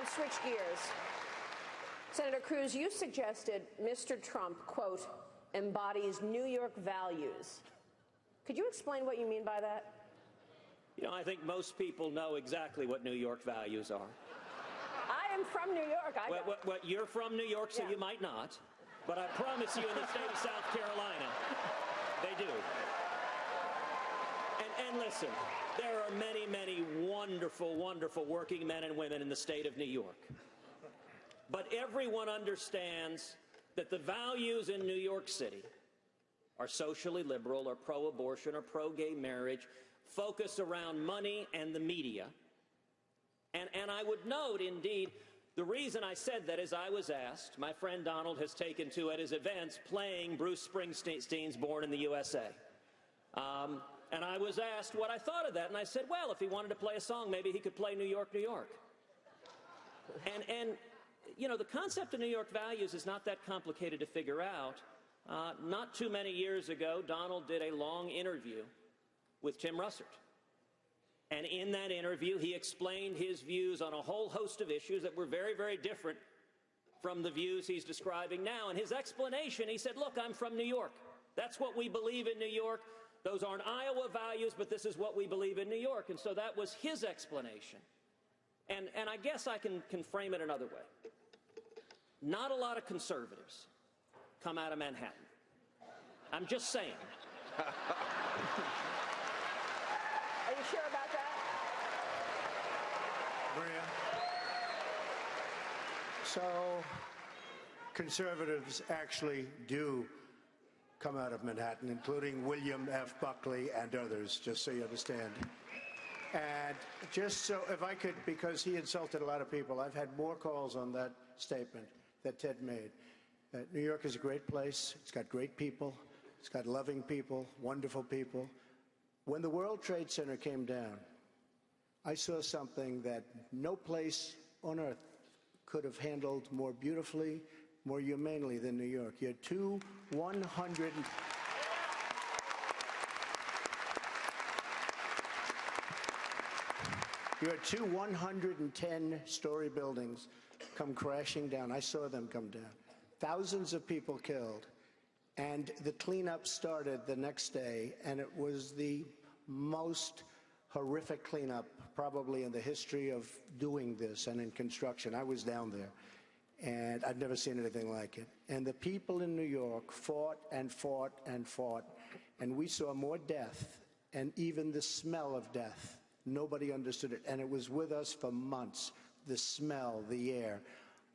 and switch gears. Senator Cruz, you suggested Mr. Trump, quote, embodies New York values. Could you explain what you mean by that? You know, I think most people know exactly what New York values are. I am from New York. Well, you're from New York, so you might not. But I promise you in the state of South Carolina, they do. And listen, there are many, many wonderful, wonderful working men and women in the state of New York. But everyone understands that the values in New York City are socially liberal or pro-abortion or pro-gay marriage, focused around money and the media. And I would note, indeed, the reason I said that is I was asked, my friend Donald has taken to at his events playing Bruce Springsteen's Born in the USA. And I was asked what I thought of that, and I said, well, if he wanted to play a song, maybe he could play New York, New York. And you know, the concept of New York values is not that complicated to figure out. Not too many years ago, Donald did a long interview with Tim Russert. And in that interview, he explained his views on a whole host of issues that were very, very different from the views he's describing now. And his explanation, he said, look, I'm from New York. That's what we believe in New York. Those aren't Iowa values, but this is what we believe in New York. And so that was his explanation. And I guess I can frame it another way. Not a lot of conservatives come out of Manhattan. I'm just saying. Are you sure about that? Maria? So conservatives actually do come out of Manhattan, including William F. Buckley and others, just so you understand. And just so, if I could, because he insulted a lot of people, I've had more calls on that statement that Ted made. New York is a great place. It's got great people. It's got loving people, wonderful people. When the World Trade Center came down, I saw something that no place on earth could have handled more beautifully, more humanely than New York. You had two 110-story buildings come crashing down. I saw them come down. Thousands of people killed. And the cleanup started the next day, and it was the most horrific cleanup probably in the history of doing this and in construction. I was down there, and I'd never seen anything like it. And the people in New York fought and fought and fought, and we saw more death and even the smell of death. Nobody understood it, and it was with us for months, the smell, the air.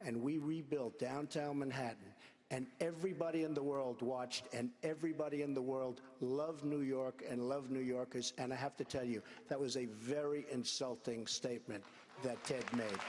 And we rebuilt downtown Manhattan, and everybody in the world watched, and everybody in the world loved New York and loved New Yorkers. And I have to tell you, that was a very insulting statement that Ted made.